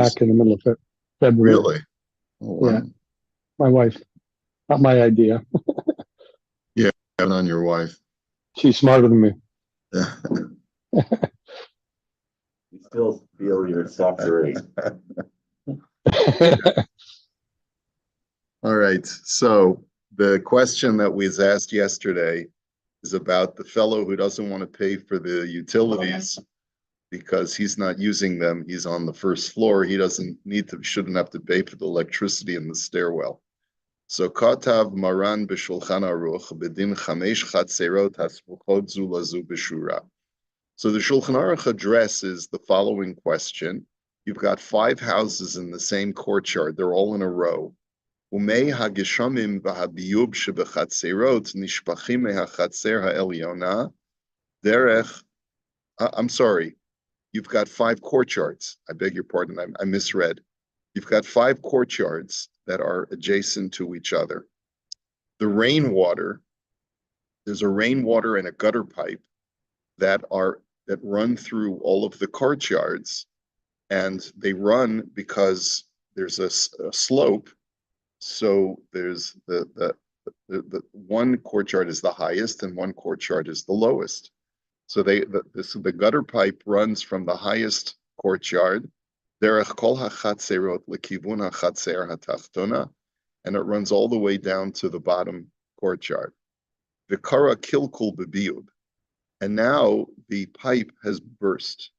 back in the middle of February. Really? Oh, wow. Yeah, my wife, not my idea. Yeah, on your wife. She's smarter than me. Yeah. You still feel you're suffering. All right. So the question that was asked yesterday is about the fellow who doesn't want to pay for the utilities because he's not using them. He's on the first floor. He shouldn't have to pay for the electricity in the stairwell. So Katav Maran b'Shulchan Aruch b'din chamesh chatzerot hasmuchot zu lazu b'shura. So the Shulchan Aruch addresses the following question. You've got 5 houses in the same courtyard. They're all in a row. Umei hageshamim v'habiyub shebechatzerot nishpachim mehachatzer ha'elyona derech. I'm sorry. You've got 5 courtyards. I beg your pardon. I misread. You've got 5 courtyards that are adjacent to each other. The rainwater, there's a rainwater and a gutter pipe that run through all of the courtyards, and they run because there's a slope. So there's the one courtyard is the highest and one courtyard is the lowest. So the gutter pipe runs from the highest courtyard, derech kol hachatzerot lekivun hachatzer hatachtona, and it runs all the way down to the bottom courtyard. Vikara kilkul bebiyub, and now the pipe has burst.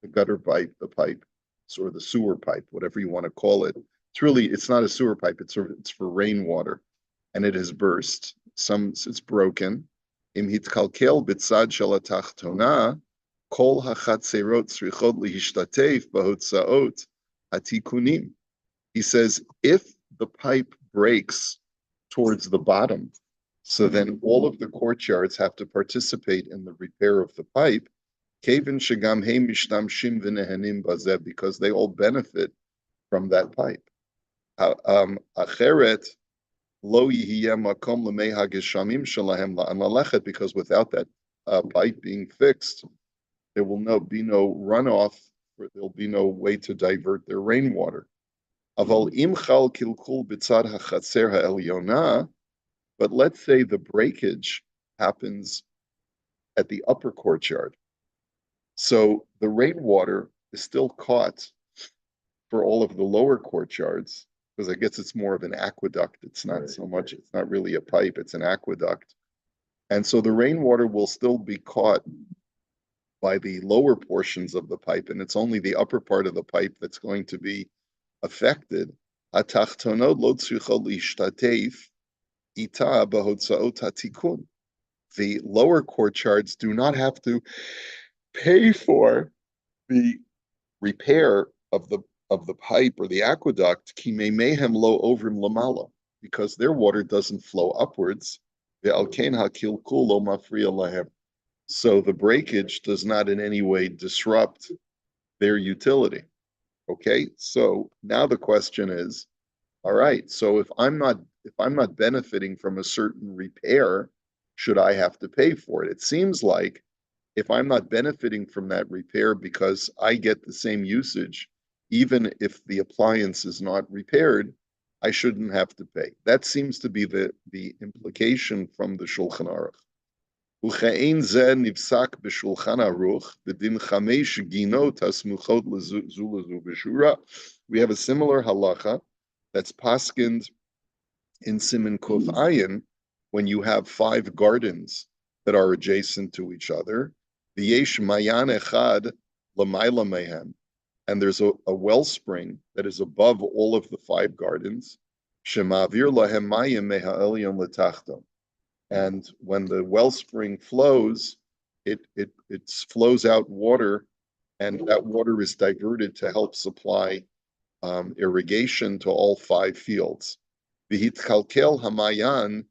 The gutter pipe, the pipe, or the sewer pipe, whatever you want to call it. It's not a sewer pipe. It's for rainwater, and it has burst. It's broken. Im hitkalkel bitzad shel hatachtona, kol hachatzerot tzrichot lihishtatef bahotzaot hatikunim. He says if the pipe breaks towards the bottom, so then all of the courtyards have to participate in the repair of the pipe. Kevin shegam he mishtamshim v'nehenim bazeh, because they all benefit from that pipe. Acheret lo yihiyeh makom lemei hageshamim shelahem la'an lalechet, because without that pipe being fixed, there will be no runoff. There'll be no way to divert their rainwater. Aval im chal kilkul bitzad hachatzer ha'elyona. But let's say the breakage happens at the upper courtyard. So the rainwater is still caught for all of the lower courtyards, because I guess it's more of an aqueduct. It's not so much, it's not really a pipe, it's an aqueduct. And so the rainwater will still be caught by the lower portions of the pipe, and it's only the upper part of the pipe that's going to be affected. The lower courtyards do not have to pay for the repair of the pipe or the aqueduct, because their water doesn't flow upwards. So the breakage does not in any way disrupt their utility. Okay, so now the question is, all right, so if I'm not benefiting from a certain repair, should I have to pay for it? It seems like if I'm not benefiting from that repair because I get the same usage, even if the appliance is not repaired, I shouldn't have to pay. That seems to be the implication from the Shulchan Aruch. Uchein zeh nifsak b'Shulchan Aruch b'din chamesh ginot hasmuchot lezu lezu b'shura. We have a similar halacha that's paskined in Siman Kuf Ayin when you have 5 gardens that are adjacent to each other. V'yesh mayan echad l'mayla mehem, and there's a wellspring that is above all of the 5 gardens. Shemavir lahem mayim meha elyon letachton, and when the wellspring flows, it flows out water, and that water is diverted to help supply irrigation to all 5 fields. V'hitkalkel hamayan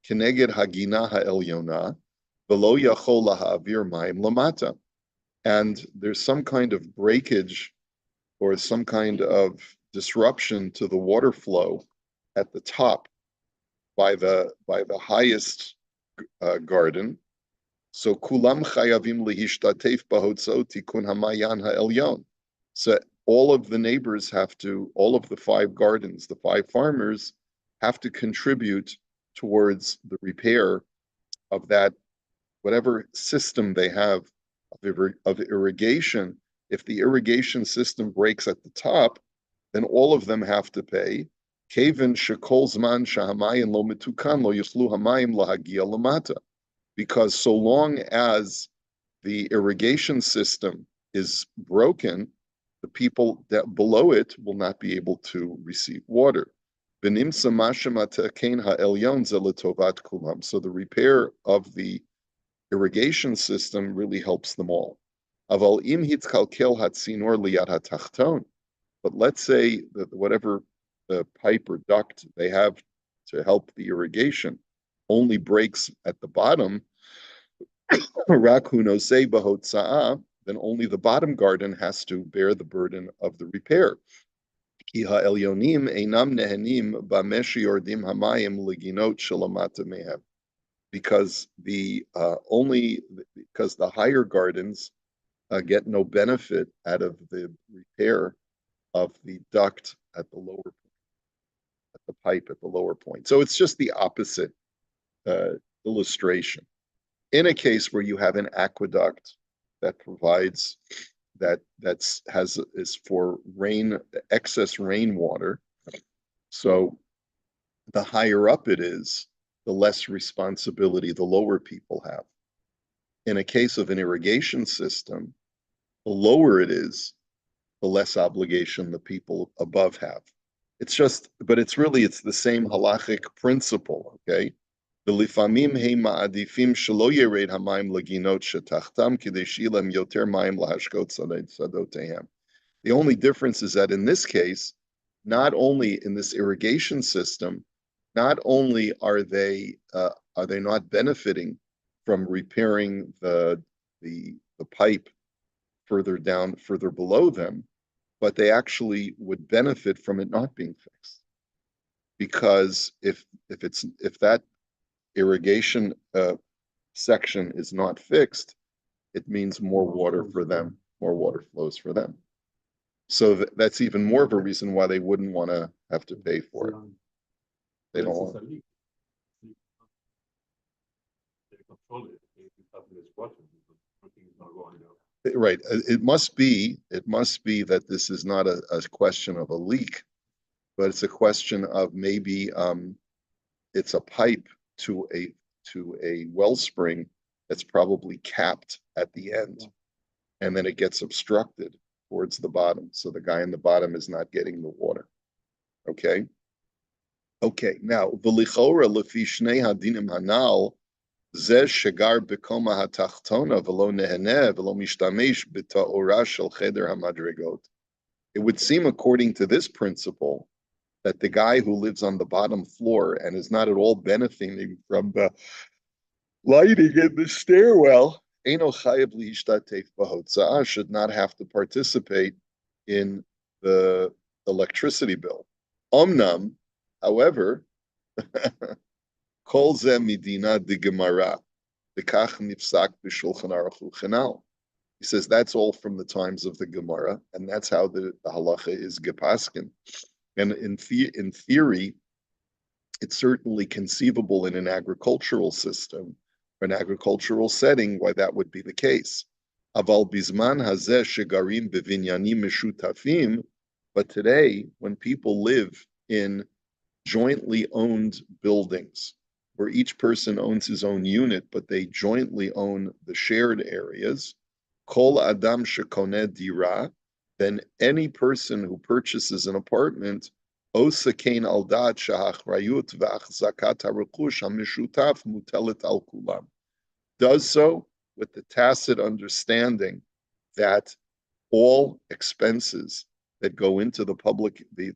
keneged hagina ha'elyona v'lo yachol laha'avir mayim lamata. And there's some kind of breakage or some kind of disruption to the water flow at the top by the highest garden. So kulam chayavim lihishtatef bahotzot tikun hamayan ha'elyon. So all of the neighbors all of the 5 gardens, the 5 farmers have to contribute towards the repair of that, whatever system they have of irrigation. If the irrigation system breaks at the top, then all of them have to pay. Because so long as the irrigation system is broken, the people that below it will not be able to receive water. So the repair of the irrigation system really helps them all. But let's say that whatever the pipe or duct they have to help the irrigation only breaks at the bottom, then only the bottom garden has to bear the burden of the repair. Because the higher gardens get no benefit out of the repair of the duct at the lower point, at the pipe at the lower point. So it's just the opposite illustration. In a case where you have an aqueduct that provides is for excess rainwater, so the higher up it is, the less responsibility the lower people have. In a case of an irrigation system, the lower it is, the less obligation the people above have. It's the same halachic principle, okay? The only difference is that in this case, not only in this irrigation system, not only are they not benefiting from repairing the pipe further down, further below them, but they actually would benefit from it not being fixed. Because if that irrigation section is not fixed, it means more water for them, more water flows for them. So that's even more of a reason why they wouldn't want to have to pay for it. They don't want. Right. It must be that this is not a question of a leak, but it's a question of maybe it's a pipe to a wellspring that's probably capped at the end, and then it gets obstructed towards the bottom. So the guy in the bottom is not getting the water. Okay. Now, v'lichora lefi shnei hadinim hanal, zeh shegar b'koma hatachtona v'lo neheneh v'lo mishtamesh b'ta'ora shel cheder hamadregot. It would seem, according to this principle, that the guy who lives on the bottom floor and is not at all benefiting from the lighting in the stairwell, eino chayev lihishtatef b'hotza'ah, should not have to participate in the electricity bill. Omnam, however, kol zeh midina de Gemara, v'kach nifsak b'shulchan aruch uchenal. He says that's all from the times of the Gemara, and that's how the halacha is gepaskin. And in theory, it's certainly conceivable in an agricultural system, or an agricultural setting, why that would be the case. Aval bizman hazeh shegarim bevinyanim meshutafim, but today, when people live in jointly owned buildings, where each person owns his own unit, but they jointly own the shared areas, kol adam shekoneh dira, then any person who purchases an apartment osakein al dat shahachrayut v'achzakat harukush hamishutaf mutelet al kulam, does so with the tacit understanding that all expenses that go into the public, the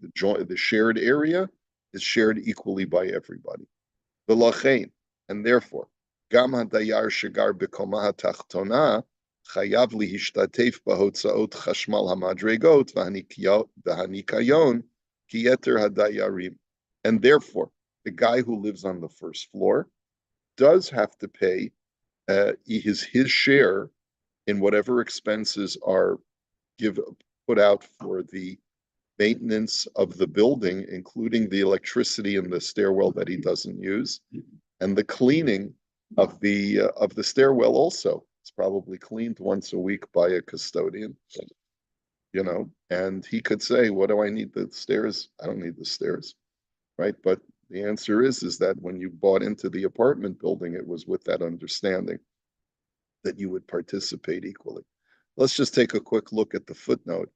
shared area, is shared equally by everybody. V'lachein, and therefore, gam hadayar shegar b'koma hatachtona chayav lihishtatef b'hotzaot chashmal hamadregot v'hanikayon ki yeter hadayarim. And therefore, the guy who lives on the first floor does have to pay his share in whatever expenses are put out for the maintenance of the building, including the electricity in the stairwell that he doesn't use, and the cleaning of the stairwell also. It's probably cleaned once a week by a custodian, and he could say, what do I need the stairs? I don't need the stairs, right? But the answer is that when you bought into the apartment building, it was with that understanding that you would participate equally. Let's just take a quick look at the footnote.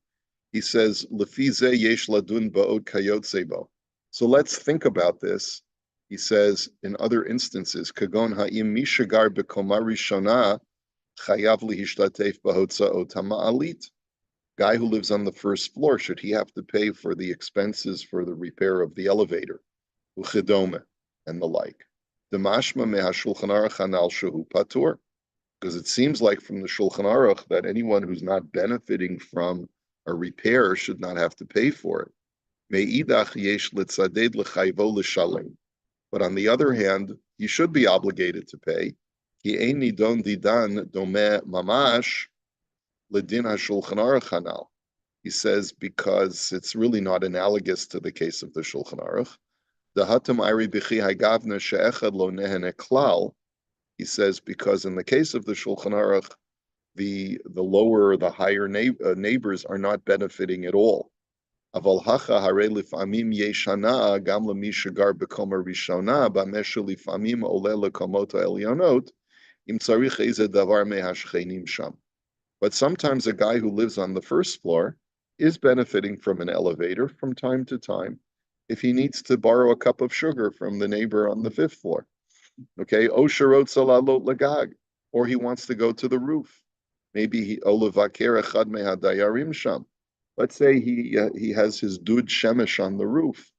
He says, "Lefize yesh ladun ba'od kayotze bo." So let's think about this. He says, in other instances, kagon ha'im mishagar b'koma rishona chayav lihishtatef b'hotza'ot ha'ma'alit. Guy who lives on the first floor, should he have to pay for the expenses for the repair of the elevator, uchidome, and the like? Demashma mehashulchan aruch hanal shehu patur, because it seems like from the Shulchan Aruch that anyone who's not benefiting from a repair should not have to pay for it. Me'idach yesh litzaded l'chayvo l'shalem. But on the other hand, he should be obligated to pay. Ki ein nidon didan domeh mamash l'din hashulchan aruch hanal. He says because it's really not analogous to the case of the Shulchan Aruch. Dahatam ayri b'chi hagavna she'echad lo nehene klal. He says because in the case of the Shulchan Aruch, the lower or the higher neighbors are not benefiting at all. Aval hacha hare lifamim yeshana gam lemi shegar b'koma rishona b'mesha lifamim ole lekomot ha'elyonot im tzarich eze davar mehashchenim sham. But sometimes a guy who lives on the first floor is benefiting from an elevator from time to time if he needs to borrow a cup of sugar from the neighbor on the fifth floor. Okay, Osharot Salalot Lagag, or he wants to go to the roof. Maybe he Olavaker Echad Mehadayarim Sham. Let's say he has his dud shemesh on the roof,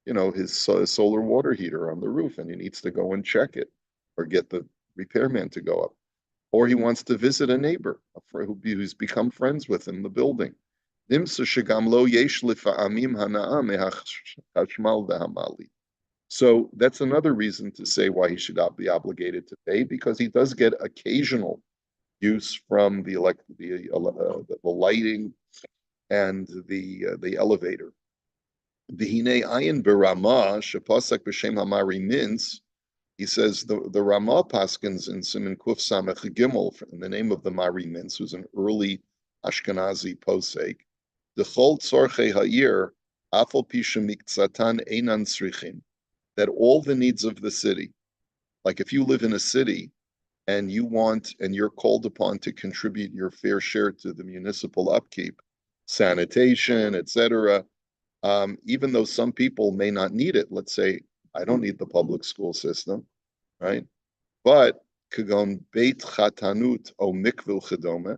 his solar water heater on the roof, and he needs to go and check it or get the repairman to go up. Or he wants to visit a neighbor who's become friends with in the building. Nimsa Shagam Lo Yesh Lifa'amim Hana'a Mehachshmal Dahamali. So that's another reason to say why he should not be obligated to pay, because he does get occasional use from the lighting and the elevator. V'hinei ayin berama shepasak b'shem hamari mintz. He says the Ramah paskins in Siman Kuf Samech Gimel in the name of the Mari Mintz, who's an early Ashkenazi posek. The Chol Tzorchei Ha'ir Afal Pisha Miktzatan Einan Tzrichim. That all the needs of the city, like if you live in a city and you're called upon to contribute your fair share to the municipal upkeep, sanitation, etc., even though some people may not need it. Let's say, I don't need the public school system, right? But kagon beit chatanut o mikvil chedome,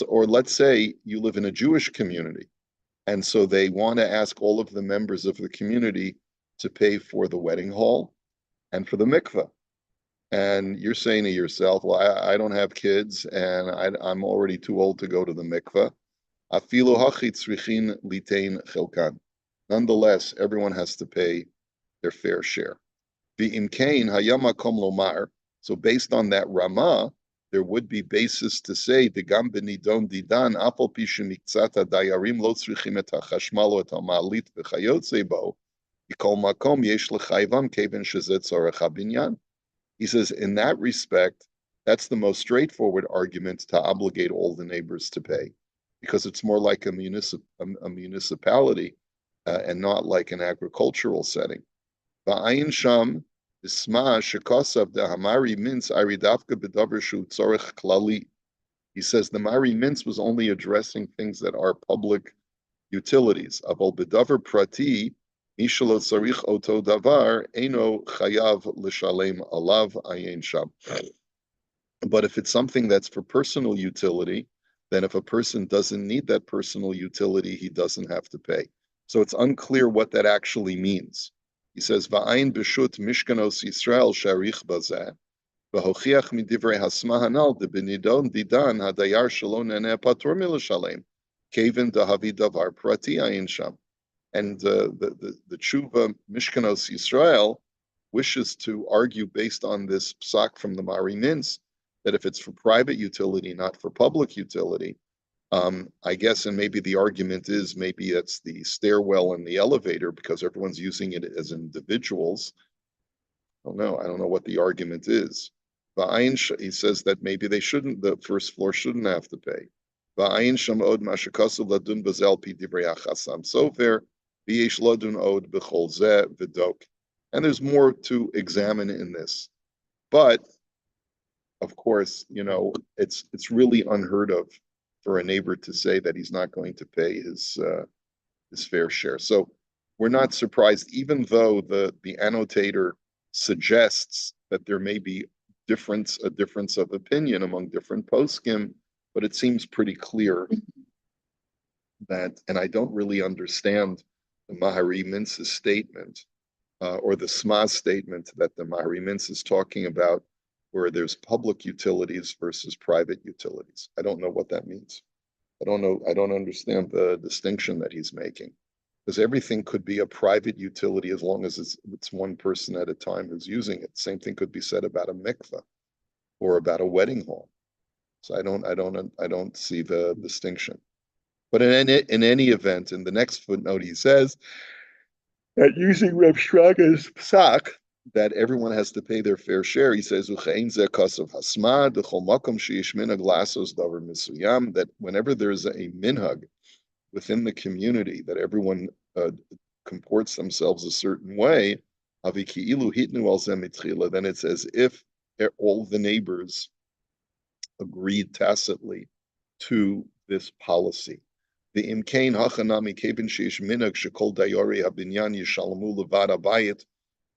or let's say you live in a Jewish community, and so they want to ask all of the members of the community to pay for the wedding hall and for the mikveh. And you're saying to yourself, well, I don't have kids and I'm already too old to go to the mikveh. Afilu hachit tzrichin litain chelkan. Nonetheless, everyone has to pay their fair share. V'imkein hayamakom lomar. So based on that Ramah, there would be basis to say the gam benidon didan afal pishu miktzat dayarim lo tzrichim et hachashmal et ha'ma'alit v'chayotze bo. He says, in that respect, that's the most straightforward argument to obligate all the neighbors to pay, because it's more like a municipality and not like an agricultural setting. He says the Mari Mintz was only addressing things that are public utilities. Aval bedavar prati. But if it's something that's for personal utility, then if a person doesn't need that personal utility, he doesn't have to pay. So it's unclear what that actually means. He says, "Va'ayin b'shut mishkanos Yisrael sharich bazeh, v'hochiach midivrei hasmahanal debenidon didan hadayar shalom neneh patur milashalem, kevin dahavi davar prati ayin sham." And the Tshuva Mishkanos Yisrael wishes to argue based on this psak from the Mari Mintz that if it's for private utility, not for public utility, I guess, and maybe the argument is maybe it's the stairwell and the elevator because everyone's using it as individuals. I don't know what the argument is. He says that maybe they shouldn't, the first floor shouldn't have to pay. And there's more to examine in this. But of course, it's really unheard of for a neighbor to say that he's not going to pay his fair share. So we're not surprised, even though the annotator suggests that there may be a difference of opinion among different poskim, but it seems pretty clear that, and I don't really understand the Mahari Mintz's statement or the Smaz statement that the Mahari Mintz is talking about, where there's public utilities versus private utilities. I don't know what that means. I don't understand the distinction that he's making, because everything could be a private utility as long as it's one person at a time who's using it. Same thing could be said about a mikveh or about a wedding hall. So I don't see the distinction. But in any event, in the next footnote, he says that using Reb Shrage's psak, that everyone has to pay their fair share. He says, that whenever there's a minhag within the community, that everyone comports themselves a certain way, then it's as if all the neighbors agreed tacitly to this policy. The imkain hachanami kevin sheish minhag shekol dayori habinyan yishalmu levad abayit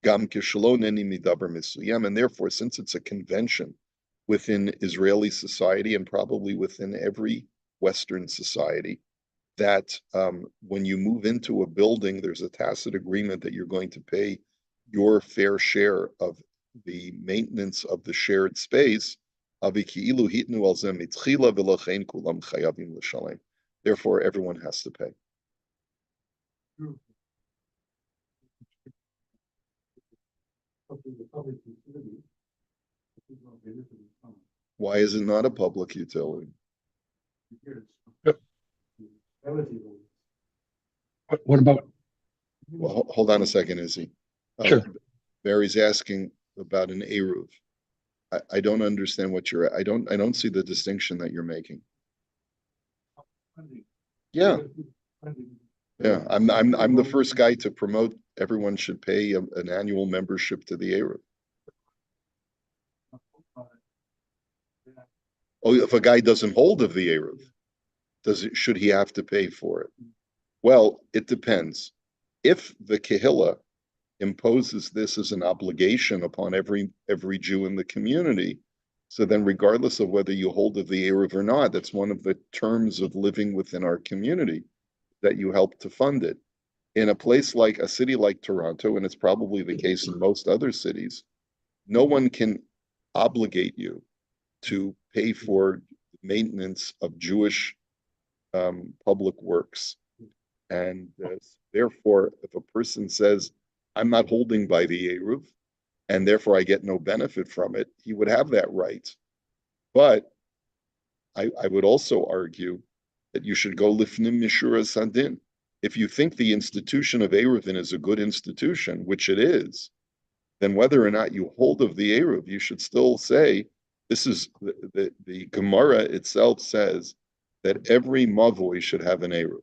gam kishalon eni midaber misuyam, and therefore, since it's a convention within Israeli society and probably within every Western society, that when you move into a building, there's a tacit agreement that you're going to pay your fair share of the maintenance of the shared space. Therefore, everyone has to pay. Why is it not a public utility? What about? Well, hold on a second, Izzy. Sure. Barry's asking about an Eruv. I don't understand what I don't see the distinction that you're making. Yeah. Yeah, I'm the first guy to promote everyone should pay an annual membership to the Eruv. Oh, if a guy doesn't hold of the Eruv, should he have to pay for it? Well, it depends. If the Kehillah imposes this as an obligation upon every Jew in the community, so then regardless of whether you hold of the Eruv or not, that's one of the terms of living within our community, that you help to fund it. In a place like a city like Toronto, and it's probably the case in most other cities, no one can obligate you to pay for maintenance of Jewish public works. And therefore, if a person says, I'm not holding by the Eruv, and therefore I get no benefit from it, he would have that right. But I would also argue that you should go lifnim mishura sadin. If you think the institution of Eruvin is a good institution, which it is, then whether or not you hold of the Eruv, you should still say, this is the Gemara itself says that every mavoi should have an Eruv.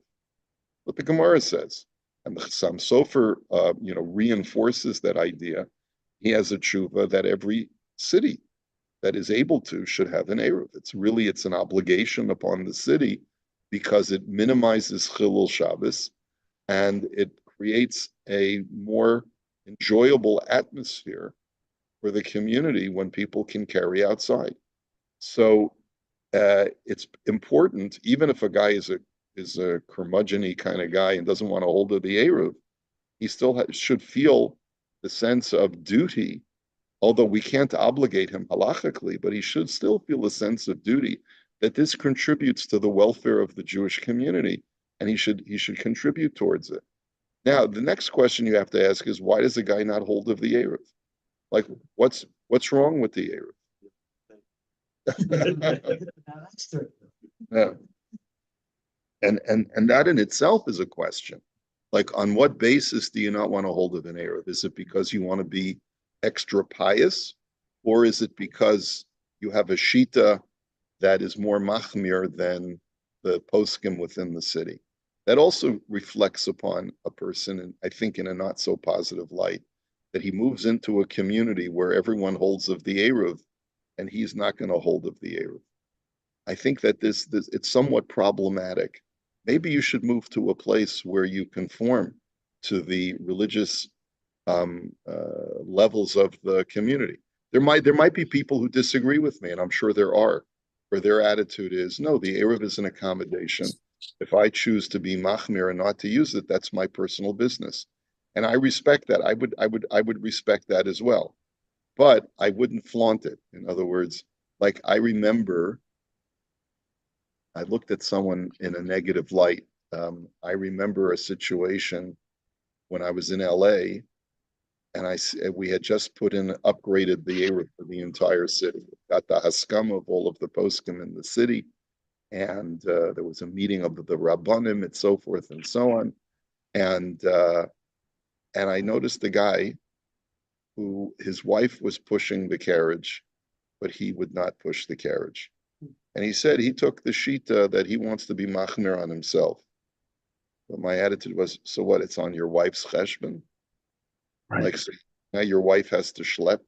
What the Gemara says. And the Chassam Sofer, reinforces that idea. He has a tshuva that every city that is able to should have an Eruv. It's an obligation upon the city because it minimizes Chilul Shabbos and it creates a more enjoyable atmosphere for the community when people can carry outside. So it's important, even if a guy is a curmudgeon-y kind of guy and doesn't want to hold of the Eruv, he still should feel the sense of duty, although we can't obligate him halachically, but he should still feel a sense of duty that this contributes to the welfare of the Jewish community, and he should contribute towards it. Now, the next question you have to ask is, why does the guy not hold of the Eruv? Like, what's wrong with the Eruv? Yeah. And that in itself is a question. Like, on what basis do you not want to hold of an Eruv? Is it because you want to be extra pious, or is it because you have a shita that is more machmir than the poskim within the city? That also reflects upon a person, and I think in a not so positive light, that he moves into a community where everyone holds of the Eruv, and he's not going to hold of the Eruv. I think that this it's somewhat problematic. Maybe you should move to a place where you conform to the religious levels of the community. There might be people who disagree with me, and I'm sure there are, where their attitude is, no, the Eruv is an accommodation. If I choose to be machmir and not to use it, that's my personal business, and I respect that. I would respect that as well, but I wouldn't flaunt it. In other words, like, I remember I looked at someone in a negative light. I remember a situation when I was in LA, and we had just upgraded the Eruv for the entire city. Got the haskama of all of the poskim in the city, and there was a meeting of the rabbanim and so forth and so on. And I noticed a guy who his wife was pushing the carriage, but he would not push the carriage. And he said he took the shita that he wants to be machmir on himself. But my attitude was, so what? It's on your wife's cheshbon. Right. Like, so now your wife has to schlep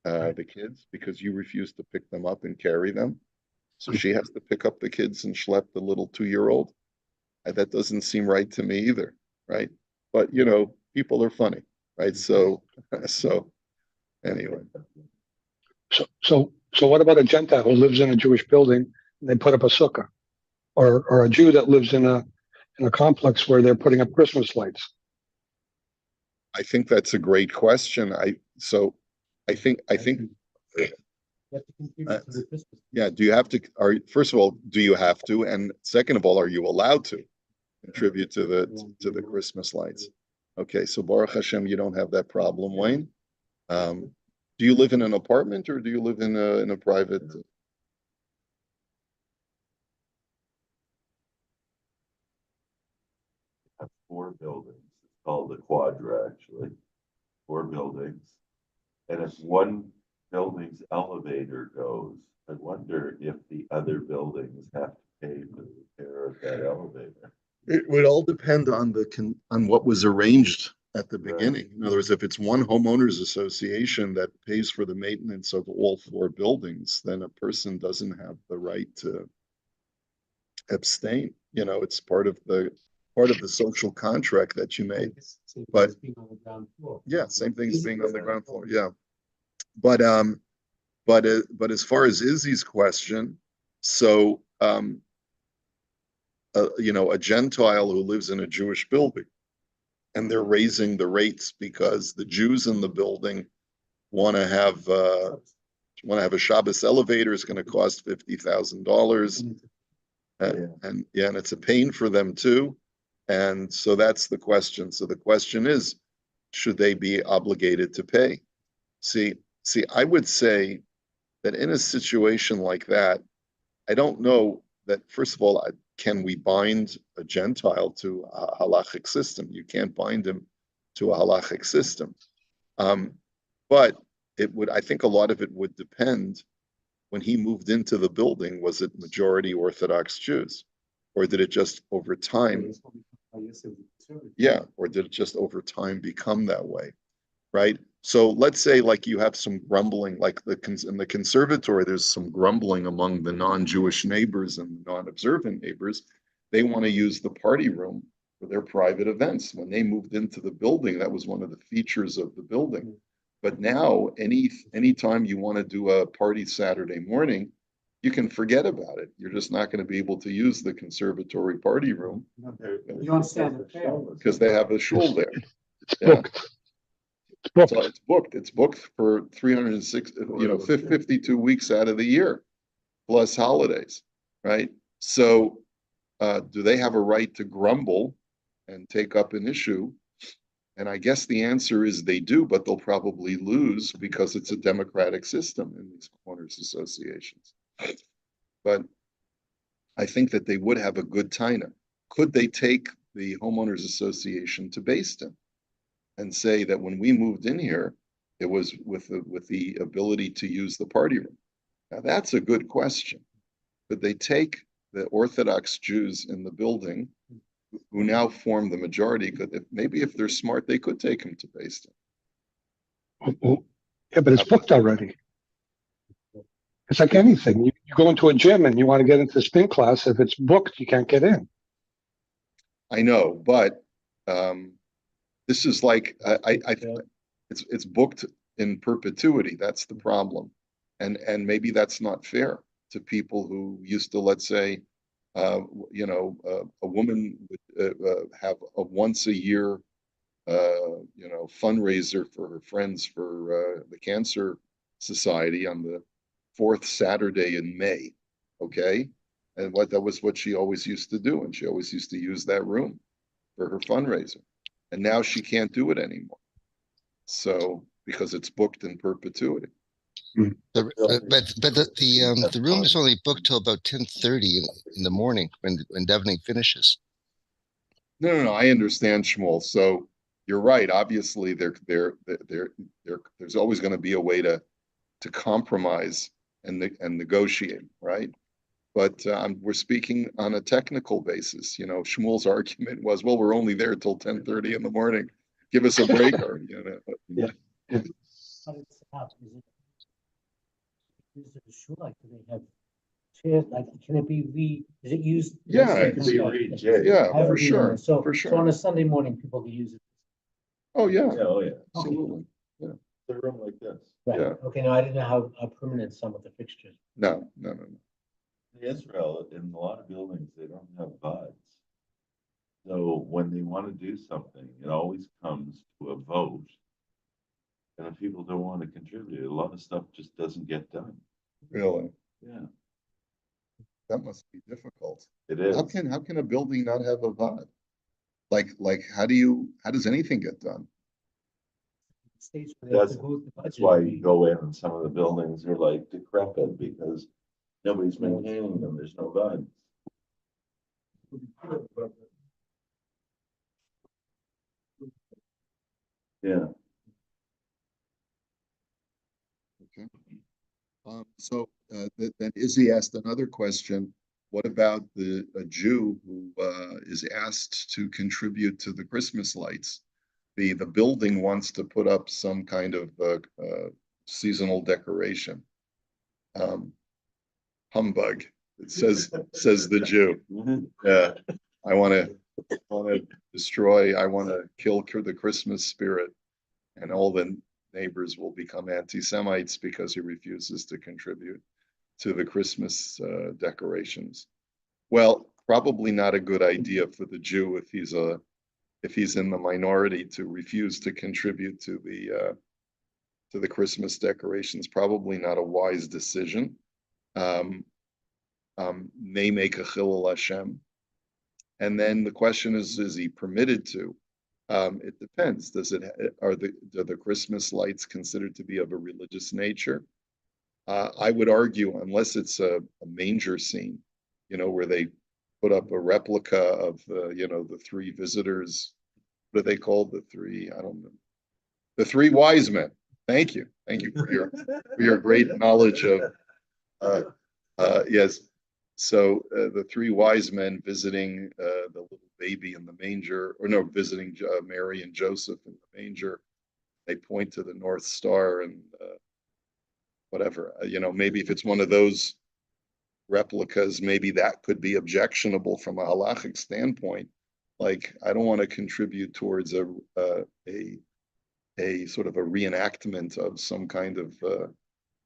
the kids because you refuse to pick them up and carry them. So she has to pick up the kids and schlep the little 2-year-old. That doesn't seem right to me either, right? But people are funny, right? So anyway. So what about a Gentile who lives in a Jewish building and they put up a sukkah, or a Jew that lives in a complex where they're putting up Christmas lights? I think that's a great question. I think yeah. Do you have to? First of all, do you have to? And second of all, are you allowed to contribute to the Christmas lights? Okay, so Baruch Hashem, you don't have that problem, Wayne. Do you live in an apartment or do you live in a private? Have 4 buildings. It's called the Quadra, actually. 4 buildings. And if one building's elevator goes, I wonder if the other buildings have to pay for the repair of that elevator. It would all depend on on what was arranged at the beginning. In other words, if it's one homeowners association that pays for the maintenance of all 4 buildings, then a person doesn't have the right to abstain. It's part of the social contract that you made. But yeah, same thing as being on the ground floor. Yeah, but as far as Izzy's question, so a Gentile who lives in a Jewish building, and they're raising the rates because the Jews in the building want to have a Shabbos elevator. It's going to cost $50,000, and it's a pain for them too. And so that's the question. So the question is, should they be obligated to pay? See, I would say that in a situation like that, I don't know that, first of all, can we bind a Gentile to a halachic system? You can't bind him to a halachic system. But I think a lot of it would depend. When he moved into the building, was it majority Orthodox Jews? Or did it just over time? Yeah, or did it just over time become that way? Right? So let's say like you have some grumbling, like in the conservatory, there's some grumbling among the non-Jewish neighbors and non-observant neighbors. They want to use the party room for their private events. When they moved into the building, that was one of the features of the building. But now, anytime you want to do a party Saturday morning, you can forget about it. You're just not going to be able to use the conservatory party room. You understand it because they have a shul there. It's booked. It's booked. So it's booked. It's booked for 52 weeks out of the year, plus holidays, right? So, do they have a right to grumble and take up an issue? And I guess the answer is they do, but they'll probably lose because it's a democratic system in these corners associations. But I think that they would have a good taina. Could they take the homeowners association to Basin and say that when we moved in here, it was with the ability to use the party room? Now that's a good question. Could they take the Orthodox Jews in the building, who now form the majority? Maybe if they're smart, they could take them to Basin. Yeah, but it's booked already. It's like anything. You go into a gym and you want to get into spin class. If it's booked, you can't get in. I know, but this is like it's booked in perpetuity. That's the problem, and maybe that's not fair to people who used to, let's say, a woman would have a once a year, fundraiser for her friends for the Cancer Society on the fourth Saturday in May. Okay. And that was what she always used to do. And she always used to use that room for her fundraiser. And now she can't do it anymore. So, because it's booked in perpetuity. But the room is only booked till about 10:30 in the morning when Devaney finishes. No, I understand, Shmuel. So you're right. Obviously, there's always going to be a way to compromise and negotiate, right? But we're speaking on a technical basis. Shmuel's argument was, well, we're only there till 10:30 in the morning. Give us a break. Yeah. But it's is it a shoe like, do they have chairs, like, can it be is it used? Yeah, It can be rejig. Yeah, Have for it be sure. there. So, For so sure. on a Sunday morning, people can use it. Oh, yeah, Yeah, oh, yeah. absolutely. It's a room like this. Right, Yeah. okay, no, I didn't know how permanent some of the fixtures. No. In Israel, in a lot of buildings, they don't have buds. So when they want to do something, it always comes to a vote. And if people don't want to contribute, a lot of stuff just doesn't get done. Really. Yeah, That must be difficult. it is. How can a building not have a VOD? Like how does anything get done? States where they have to That's, vote the that's budget. why you go in and some of the buildings are like decrepit because nobody's maintaining them. There's no buds. Yeah. Okay. So then Izzy asked another question. What about a Jew who is asked to contribute to the Christmas lights? The building wants to put up some kind of seasonal decoration. Humbug. It says the Jew. Yeah, I want to destroy. I want to kill the Christmas spirit, and all the neighbors will become anti-Semites because he refuses to contribute to the Christmas decorations. Well, probably not a good idea for the Jew if he's in the minority to refuse to contribute to the Christmas decorations. Probably not a wise decision. May make a chilul Hashem. And then the question is he permitted to? It depends. Are the Christmas lights considered to be of a religious nature? I would argue, unless it's a manger scene, where they put up a replica of the three visitors. What are they called? I don't know. The three wise men. Thank you for your great knowledge of. Yes. So the three wise men visiting the little baby in the manger, or no, visiting Mary and Joseph in the manger. They point to the North Star and whatever. Maybe if it's one of those replicas, maybe that could be objectionable from a halachic standpoint. Like, I don't want to contribute towards a sort of a reenactment of some kind of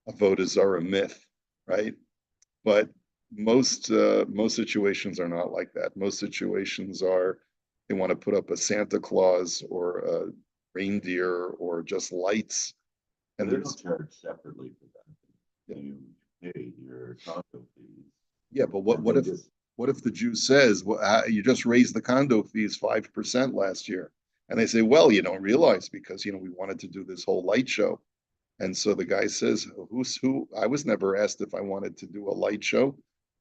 avodah zarah myth, right? But most situations are not like that. Most situations are they want to put up a Santa Claus or a reindeer or just lights, and They there's don't charge separately for that. You pay your condo fees. yeah, but what if the Jew says, well, you just raised the condo fees 5% last year, and they say, well, you don't realize because we wanted to do this whole light show, and so the guy says, who? I was never asked if I wanted to do a light show.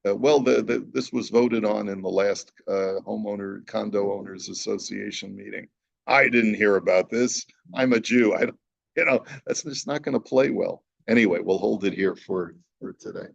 Well, this was voted on in the last homeowner condo owners association meeting. I didn't hear about this. I'm a Jew. That's just not going to play well. Anyway, we'll hold it here for today.